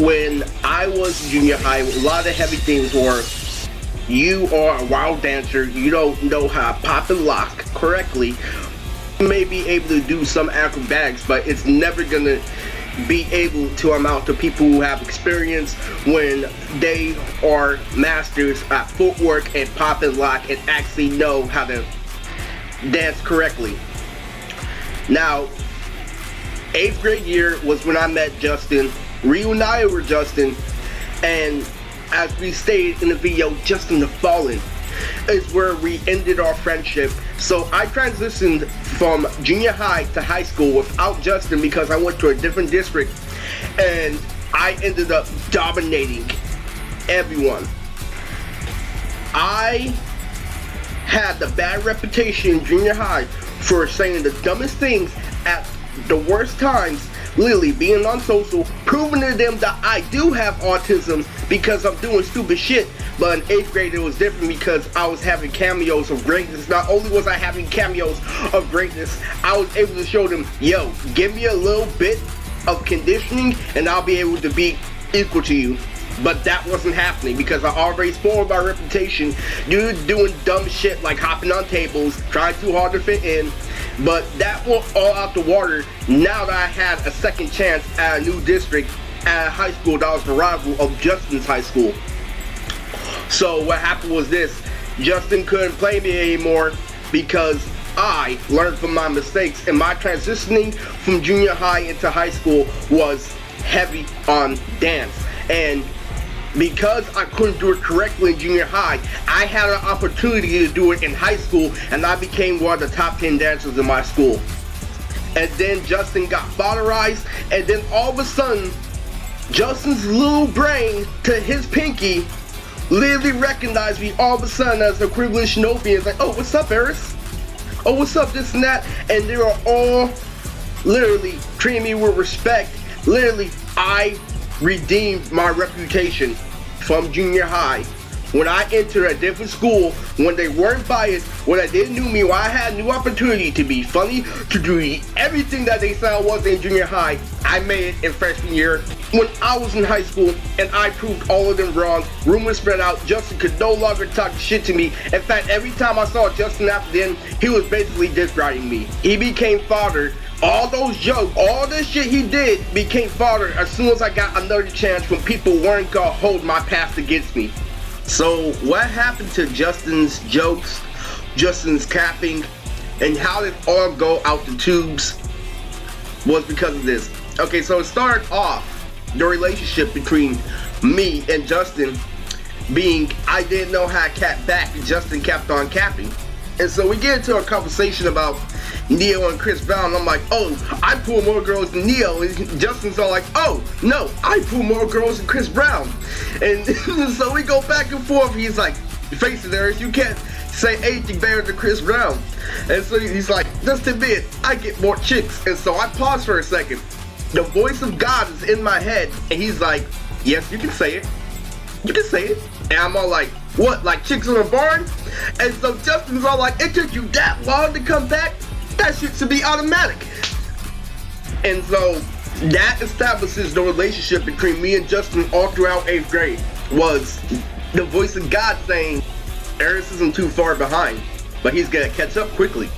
when I was in junior high, a lot of heavy things were you are a wild dancer, you don't know how to pop and lock correctly. You may be able to do some acrobatics, but it's never gonna be able to amount to people who have experience when they are masters at footwork and pop and lock and actually know how to dance correctly. Now, 8th grade year was when I met Justin, reunited with Justin, and as we stated in the video, Justin the Fallen is where we ended our friendship. So I transitioned from junior high to high school without Justin because I went to a different district, and I ended up dominating everyone. I had the bad reputation in junior high for saying the dumbest things at the worst times, literally being on social, proving to them that I do have autism because I'm doing stupid shit. But in 8th grade it was different because I was having cameos of greatness. Not only was I having cameos of greatness, I was able to show them, yo, give me a little bit of conditioning and I'll be able to be equal to you. But that wasn't happening because I already spoiled my reputation due to doing dumb shit like hopping on tables, trying too hard to fit in. But that went all out the water now that I had a second chance at a new district at a high school that was the rival of Justin's high school. So what happened was this: Justin couldn't play me anymore because I learned from my mistakes, and my transitioning from junior high into high school was heavy on dance. And because I couldn't do it correctly in junior high, I had an opportunity to do it in high school, and I became one of the top 10 dancers in my school. And then Justin got fatherized, and then all of a sudden, Justin's little brain to his pinky literally recognized me all of a sudden as the equivalent shinobi. It's like, oh, what's up, Eris? Oh, what's up, this and that? And they were all literally treating me with respect. Literally, I redeemed my reputation from junior high. When I entered a different school, when they weren't biased, when they didn't know me, when I had a new opportunity to be funny, to do everything that they said I was in junior high, I made it in freshman year. When I was in high school and I proved all of them wrong, rumors spread out, Justin could no longer talk shit to me. In fact, every time I saw Justin after then, he was basically disregarding me. He became fodder. All those jokes, all this shit he did became fodder as soon as I got another chance when people weren't gonna hold my past against me. So what happened to Justin's jokes, Justin's capping, and how did it all go out the tubes was because of this. Okay, so it started off the relationship between me and Justin being I didn't know how to cap back and Justin kept on capping. And so we get into a conversation about Neo and Chris Brown. I'm like, oh, I pull more girls than Neo. And Justin's all like, oh, no, I pull more girls than Chris Brown. And so we go back and forth. He's like, face it, Eric, you can't say anything better than Chris Brown. And so he's like, just admit, I get more chicks. And so I pause for a second. The voice of God is in my head. And he's like, yes, you can say it. You can say it. And I'm all like, what, like chicks in a barn? And so Justin's all like, it took you that long to come back? That shit should be automatic. And so that establishes the relationship between me and Justin all throughout 8th grade. Was the voice of God saying, Eris isn't too far behind, but he's gonna catch up quickly.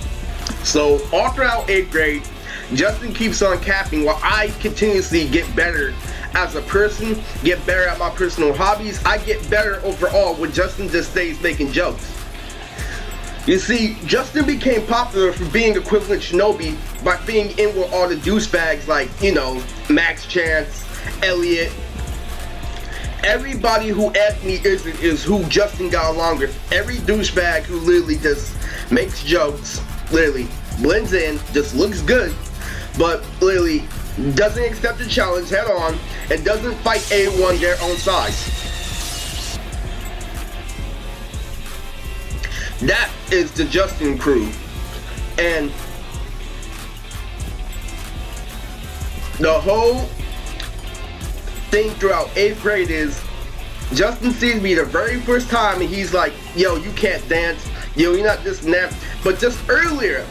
So all throughout 8th grade, Justin keeps on capping while I continuously get better as a person, get better at my personal hobbies. I get better overall when Justin just stays making jokes. You see, Justin became popular for being equivalent shinobi by being in with all the douchebags like, you know, Max Chance, Elliot. Everybody who Anthony isn't is who Justin got along with. Every douchebag who literally just makes jokes, literally blends in, just looks good, but literally doesn't accept the challenge head on and doesn't fight anyone their own size. That is the Justin crew. And the whole thing throughout 8th grade is Justin sees me the very first time and he's like, yo, you can't dance, yo, you're not this and that. But just earlier,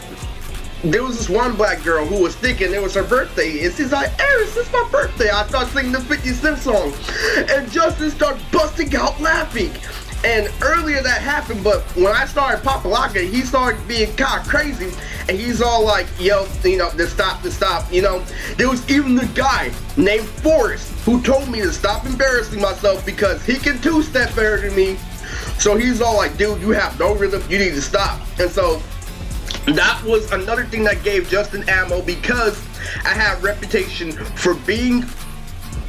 there was this one black girl who was thinking it was her birthday, and she's like, Eris, it's my birthday. I started singing the 50 Cent song, and Justin started busting out laughing. And earlier that happened, but when I started Papalaka, he started being kind of crazy, and he's all like, yo, to stop, There was even the guy named Forrest who told me to stop embarrassing myself because he can two-step better than me. So he's all like, dude, you have no rhythm, you need to stop. And so that was another thing that gave Justin ammo, because I have reputation for being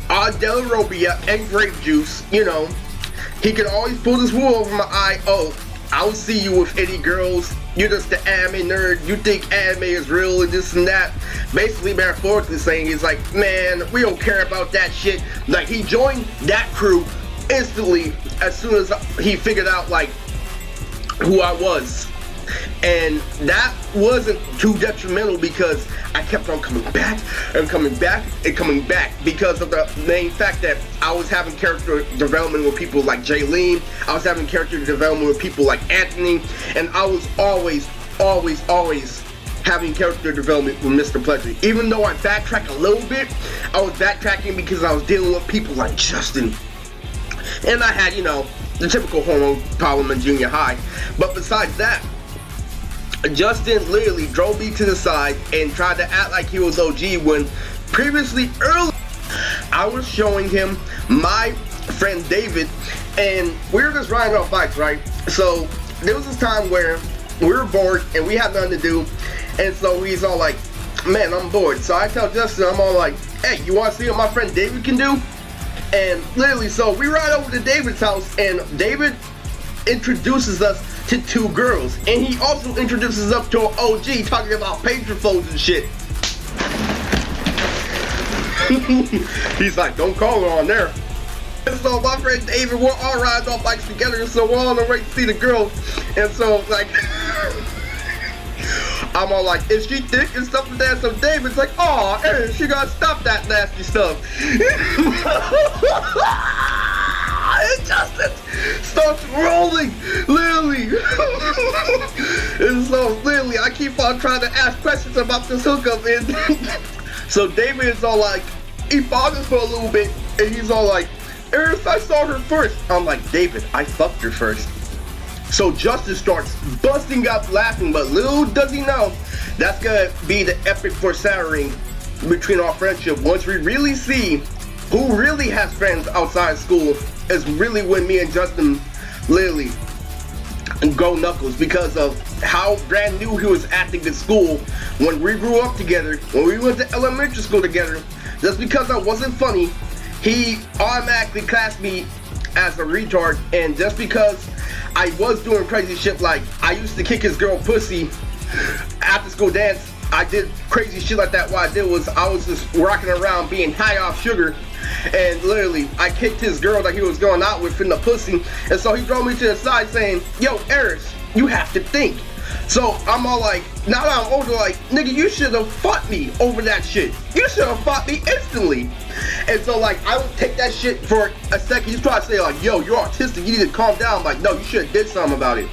Delrobia and grape juice, He can always pull this wool over my eye. Oh, I'll see you with any girls. You're just the anime nerd. You think anime is real and this and that. Basically, metaphorically saying, he's like, man, we don't care about that shit. Like, he joined that crew instantly as soon as he figured out, like, who I was. And that wasn't too detrimental because I kept on coming back and coming back and coming back because of the main fact that I was having character development with people like Jaylene, I was having character development with people like Anthony, and I was always having character development with Mr. Pleasure. Even though I backtrack a little bit, I was backtracking because I was dealing with people like Justin. And I had, the typical hormone problem in junior high. But besides that, Justin literally drove me to the side and tried to act like he was OG when previously early I was showing him my friend David, and we were just riding our bikes, right? So there was this time where we were bored and we had nothing to do, and so he's all like, man, I'm bored. So I tell Justin, I'm all like, hey, you want to see what my friend David can do? And literally, so we ride over to David's house, and David introduces us to two girls, and he also introduces us to an OG talking about page flows and shit. He's like, don't call her on there. And so my friend David, we're all riding on bikes together, so we're all on the way to see the girls. And so like I'm all like, is she thick and stuff like that? So David's like, oh, Aaron, she gotta stop that nasty stuff. And Justin starts rolling, literally. And so literally, I keep on trying to ask questions about this hookup, and so David is all like, he bothers for a little bit, and he's all like, Eris, I saw her first. I'm like, David, I fucked her first. So Justin starts busting up laughing, but little does he know, that's gonna be the epic foreshadowing between our friendship. Once we really see who really has friends outside school, is really when me and Justin literally go knuckles, because of how brand new he was acting in school when we grew up together, when we went to elementary school together. Just because I wasn't funny, he automatically classed me as a retard, and just because I was doing crazy shit, like I used to kick his girl pussy after school dance, I did crazy shit like that. What I did was I was just rocking around being high off sugar, and literally I kicked his girl that he was going out with in the pussy, and so he drove me to the side saying, yo, Eris, you have to think. So I'm all like, now that I'm older, like, nigga, you should have fought me over that shit. You should have fought me instantly. And so like, I would take that shit for a second. He's trying to say like, yo, you're autistic, you need to calm down. I'm like, no, you should have did something about it.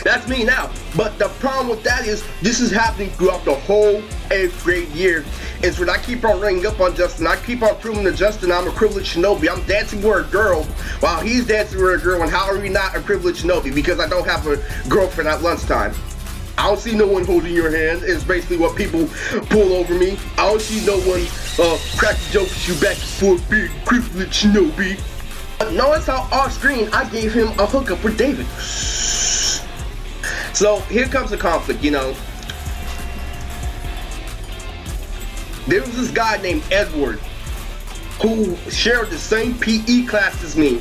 That's me now. But the problem with that is, this is happening throughout the whole 8th grade year. Is when I keep on running up on Justin, I keep on proving to Justin I'm a privileged shinobi. I'm dancing with a girl while he's dancing with a girl, and how are we not a privileged shinobi? Because I don't have a girlfriend at lunchtime. I don't see no one holding your hand, is basically what people pull over me. I don't see no one crack the joke at you back and forth being privileged shinobi. But notice how off screen I gave him a hookup with David. So here comes the conflict, There was this guy named Edward who shared the same PE class as me.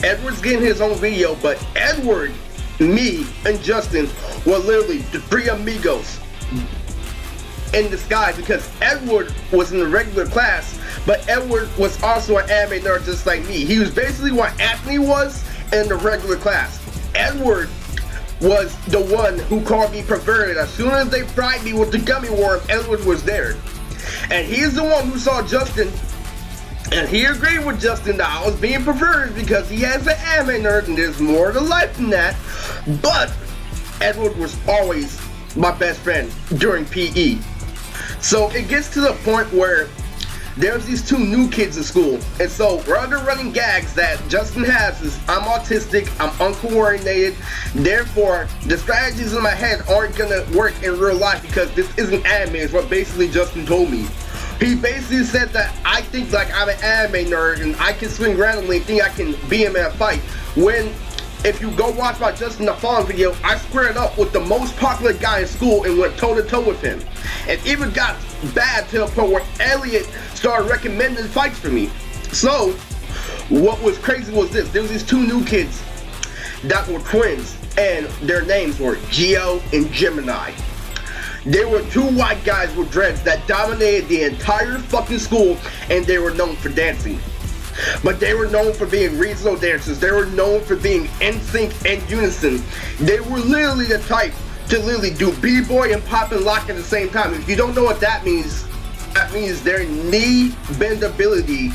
Edward's getting his own video, but Edward, me, and Justin were literally the three amigos in disguise, because Edward was in the regular class, but Edward was also an anime nerd just like me. He was basically what Anthony was in the regular class. Edward was the one who called me perverted. As soon as they fried me with the gummy worm, Edward was there. And he's the one who saw Justin And he agreed with Justin that I was being perverted because he has an anime nerd and there's more to life than that. But Edward was always my best friend during PE. So it gets to the point where there's these two new kids in school. And so one of the running gags that Justin has is I'm autistic, I'm uncoordinated, therefore the strategies in my head aren't gonna work in real life because this isn't anime, is what basically Justin told me. He basically said that I think like I'm an anime nerd and I can swing randomly and think I can beat him in a fight. When, if you go watch my Justin the Fallen video, I squared up with the most popular guy in school and went toe to toe with him. It even got bad to the point where Elliot started recommending fights for me. So, what was crazy was this. There was these two new kids that were twins and their names were Geo and Gemini. They were two white guys with dreads that dominated the entire fucking school and they were known for dancing. But they were known for being regional dancers. They were known for being in sync and unison. They were literally the type to literally do b-boy and pop and lock at the same time. If you don't know what that means their knee bendability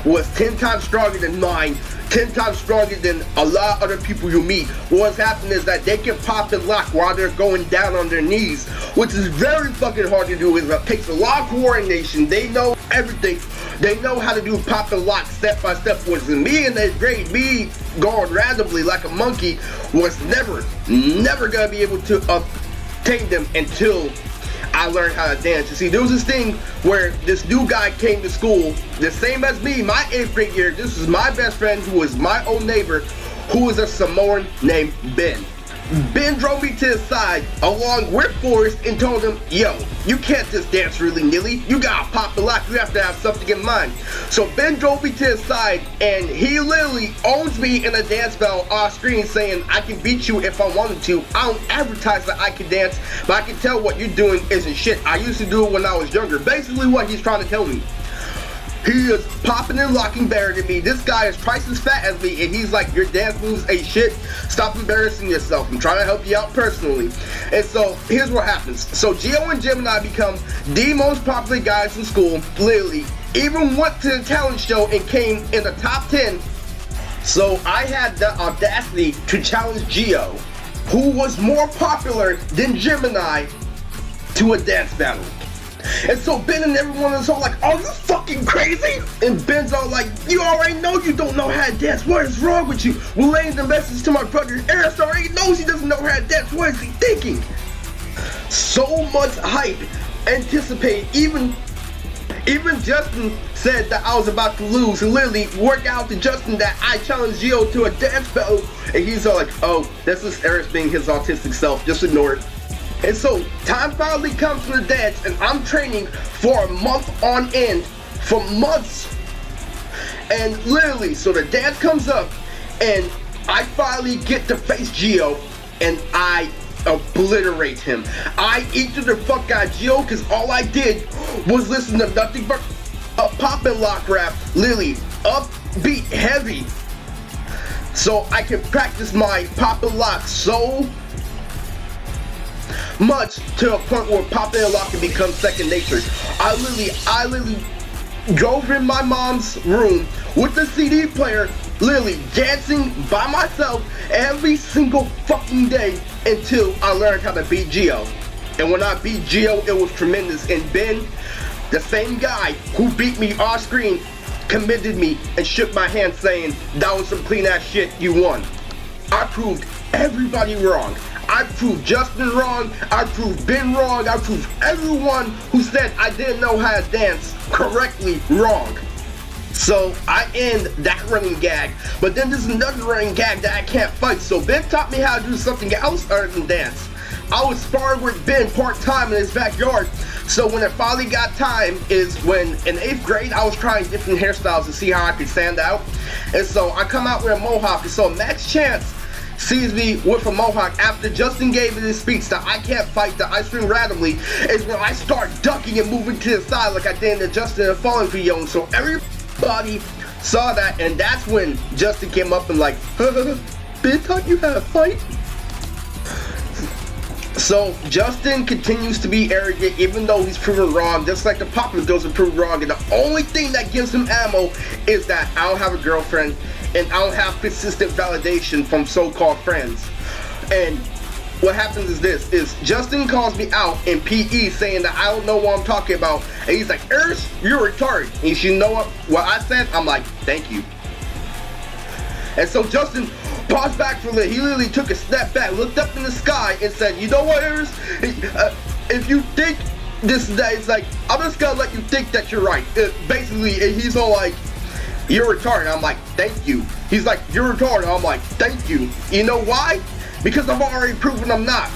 was 10 times stronger than mine, 10 times stronger than a lot of other people you meet. What's happening is that they can pop and lock while they're going down on their knees, which is very fucking hard to do. It takes a lot of coordination. They know everything. They know how to do pop and lock step by step. Was me in that grade, me going randomly like a monkey was never gonna be able to obtain them until I learned how to dance. You see, there was this thing where this new guy came to school, the same as me, my 8th grade year. This was my best friend who was my old neighbor, who was a Samoan named Ben. Ben drove me to his side along with Forrest and told him, yo, you can't just dance willy-nilly. You gotta pop a lock. You have to have something in mind. So Ben drove me to his side and he literally owns me in a dance battle off screen saying, I can beat you if I wanted to. I don't advertise that I can dance, but I can tell what you're doing isn't shit. I used to do it when I was younger. Basically what he's trying to tell me. He is popping and locking better than me. This guy is twice as fat as me, and he's like, your dance moves ain't shit. Stop embarrassing yourself. I'm trying to help you out personally. And so, here's what happens. So, Geo and Gemini become the most popular guys in school, literally. Even went to the talent show and came in the top 10. So, I had the audacity to challenge Geo, who was more popular than Gemini, to a dance battle. And so Ben and everyone is all like, are you fucking crazy? And Ben's all like, you already know you don't know how to dance. What is wrong with you? Relaying the message to my brother. Eris already knows he doesn't know how to dance. What is he thinking? So much hype, anticipate. Even Justin said that I was about to lose and literally worked out to Justin that I challenged Gio to a dance battle. And he's all like, oh, this is Eris being his autistic self. Just ignore it. And so, time finally comes for the dance, and I'm training for a month on end, for months. And literally, so the dance comes up, and I finally get to face Gio, and I obliterate him. I eat the fuck out of Gio, because all I did was listen to nothing but a pop and lock rap, literally, upbeat, heavy. So I can practice my pop and lock so much to a point where popping and locking becomes second nature. I literally drove in my mom's room with the CD player, literally dancing by myself every single fucking day until I learned how to beat Gio. And when I beat Gio, it was tremendous. And Ben, the same guy who beat me off screen, commended me and shook my hand saying, that was some clean ass shit, you won. I proved everybody wrong. I proved Justin wrong, I proved Ben wrong, I proved everyone who said I didn't know how to dance correctly wrong. So I end that running gag, but then there's another running gag that I can't fight. So Ben taught me how to do something else other than dance. I was sparring with Ben part-time in his backyard. So when it finally got time is when in 8th grade I was trying different hairstyles to see how I could stand out. And so I come out with a mohawk, and so Max Chance sees me with a mohawk after Justin gave me this speech that I can't fight, that I swing randomly, is when I start ducking and moving to the side like I did in the Justin the Fallen video. And so everybody saw that, and that's when Justin came up and like, Ben taught you how to fight? So Justin continues to be arrogant even though he's proven wrong, just like the popular girls are proven wrong, and the only thing that gives him ammo is that I don't have a girlfriend and I don't have consistent validation from so-called friends. And what happens is this, is Justin calls me out in PE saying that I don't know what I'm talking about, and he's like, Ernst, you're retarded. And you know what I said? I'm like, thank you. And so Justin paused back for a little. He literally took a step back, looked up in the sky, and said, you know what, Ernst? If you think this is that, it's like, I'm just gonna let you think that you're right. Basically, he's all like, you're retarded. I'm like, thank you. He's like, you're retarded. I'm like, thank you. You know why? Because I've already proven I'm not.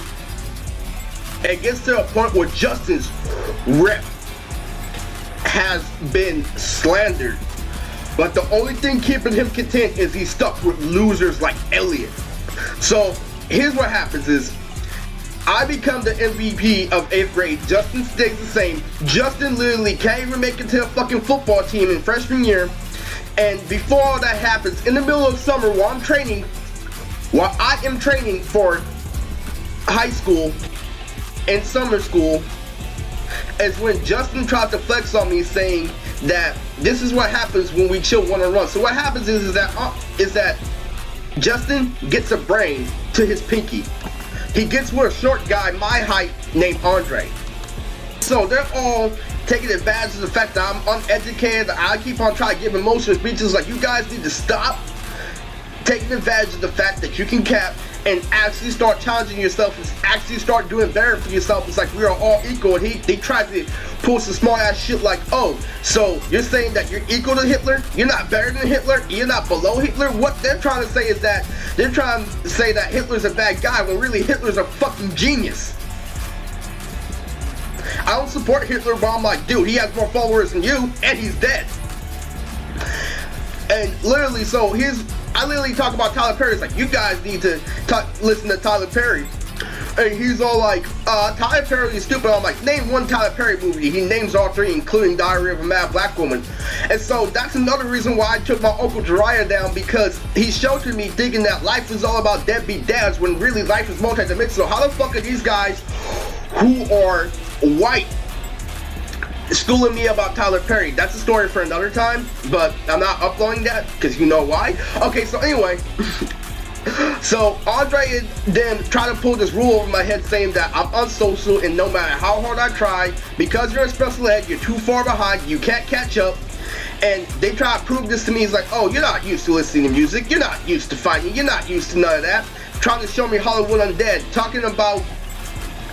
And it gets to a point where Justin's rep has been slandered. But the only thing keeping him content is he's stuck with losers like Elliot. So here's what happens is, I become the MVP of 8th grade. Justin stays the same. Justin literally can't even make it to the fucking football team in freshman year. And before all that happens, in the middle of summer while I am training for high school and summer school, is when Justin tried to flex on me saying that this is what happens when we chill one-on-one. So what happens is that Justin gets a brain to his pinky. He gets with a short guy my height named Andre. So they're all taking advantage of the fact that I'm uneducated. I keep on trying to give emotional speeches like, you guys need to stop taking advantage of the fact that you can cap and actually start challenging yourself and actually start doing better for yourself. It's like we are all equal. And they tried to pull some small ass shit like, oh, so you're saying that you're equal to Hitler? You're not better than Hitler? You're not below Hitler? What they're trying to say is that they're trying to say that Hitler's a bad guy when really Hitler's a fucking genius. I don't support Hitler, but I'm like, dude, he has more followers than you and he's dead. And literally, so I literally talk about Tyler Perry. It's like, you guys need to listen to Tyler Perry. And he's all like, Tyler Perry is stupid. I'm like, name one Tyler Perry movie. He names all three, including Diary of a Mad Black Woman. And so that's another reason why I took my Uncle Jiraiya down, because he showed to me thinking that life is all about deadbeat dads when really life is multi-dimensional. So how the fuck are these guys who are white schooling me about Tyler Perry? That's a story for another time, but I'm not uploading that because you know why. Okay, so anyway, so Andre then tried to pull this rule over my head saying that I'm unsocial and no matter how hard I try, because you're a special ed, you're too far behind, you can't catch up. And they try to prove this to me. He's like, oh, you're not used to listening to music, you're not used to fighting, you're not used to none of that. Trying to show me Hollywood Undead, talking about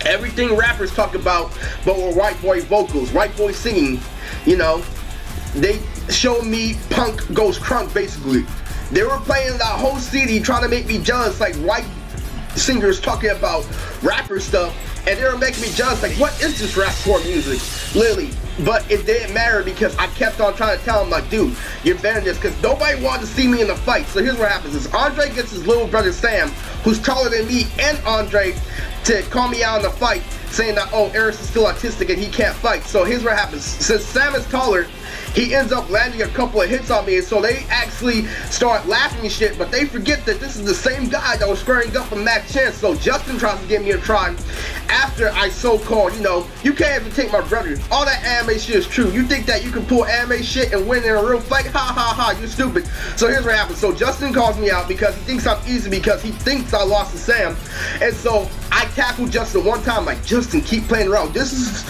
everything rappers talk about, but with white boy vocals, white boy singing, you know. They showed me punk goes crunk, basically. They were playing that whole CD trying to make me jealous, like white singers talking about rapper stuff, and they were making me jealous, like, what is this rapcore music? Literally. But it didn't matter because I kept on trying to tell him, like, dude, you're better than this, because nobody wanted to see me in the fight. So here's what happens is Andre gets his little brother Sam, who's taller than me and Andre, to call me out in the fight, saying that, oh, Eris is still autistic and he can't fight. So here's what happens. Since Sam is taller, he ends up landing a couple of hits on me, and so they actually start laughing and shit, but they forget that this is the same guy that was squaring up with Max Chance. So Justin tries to give me a try after I so-called, you know, you can't even take my brother. All that anime shit is true. You think that you can pull anime shit and win in a real fight? Ha ha ha, you're stupid. So here's what happens. So Justin calls me out because he thinks I'm easy because he thinks I lost to Sam. And so I tackled Justin one time, like, Justin, keep playing around. This is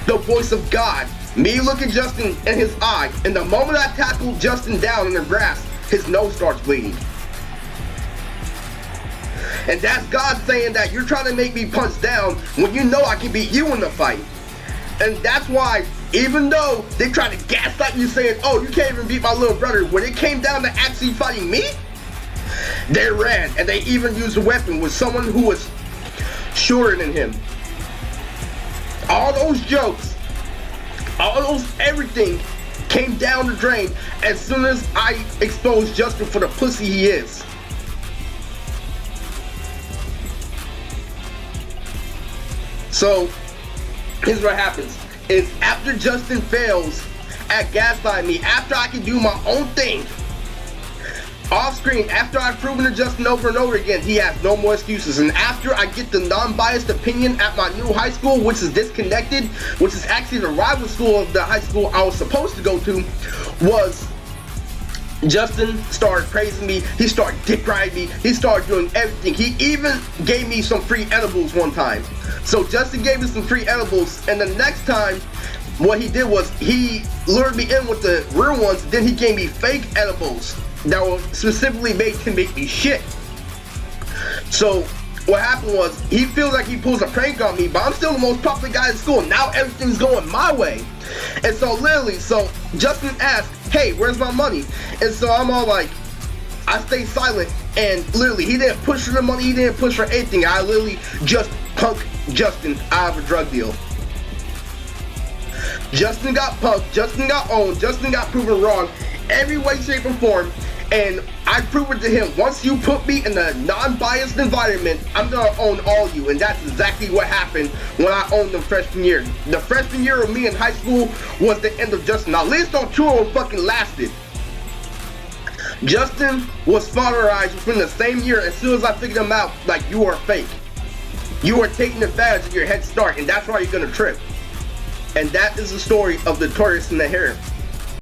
the voice of God. Me looking Justin in his eye, and the moment I tackled Justin down in the grass, his nose starts bleeding. And that's God saying that you're trying to make me punch down when you know I can beat you in the fight. And that's why, even though they try to gaslight you saying, oh, you can't even beat my little brother, when it came down to actually fighting me, they ran, and they even used a weapon with someone who was shorter than him. All those jokes, everything came down the drain as soon as I exposed Justin for the pussy he is. So, here's what happens, is after Justin fails at gaslighting me, after I can do my own thing, Off screen, after I've proven to Justin over and over again, he has no more excuses. And after I get the non-biased opinion at my new high school, which is disconnected, which is actually the rival school of the high school I was supposed to go to, was Justin started praising me, he started dick riding me, he started doing everything. He even gave me some free edibles one time. So Justin gave me some free edibles, and the next time, what he did was he lured me in with the real ones, then he gave me fake edibles that were specifically made to make me shit. So what happened was, he feels like he pulls a prank on me, but I'm still the most popular guy in school. Now everything's going my way. And so literally, so Justin asked, hey, where's my money? And so I'm all like, I stay silent, and literally, he didn't push for the money, he didn't push for anything. I literally just punked Justin out of a drug deal. Justin got punked, Justin got owned, Justin got proven wrong, every way, shape, or form. And I proved it to him, once you put me in a non-biased environment, I'm gonna own all you. And that's exactly what happened when I owned them freshman year. The freshman year of me in high school was the end of Justin. Now, at least on two of them fucking lasted. Justin was fatherized within the same year. As soon as I figured him out, like, you are fake. You are taking advantage of your head start, and that's why you're gonna trip. And that is the story of the tortoise and the hare.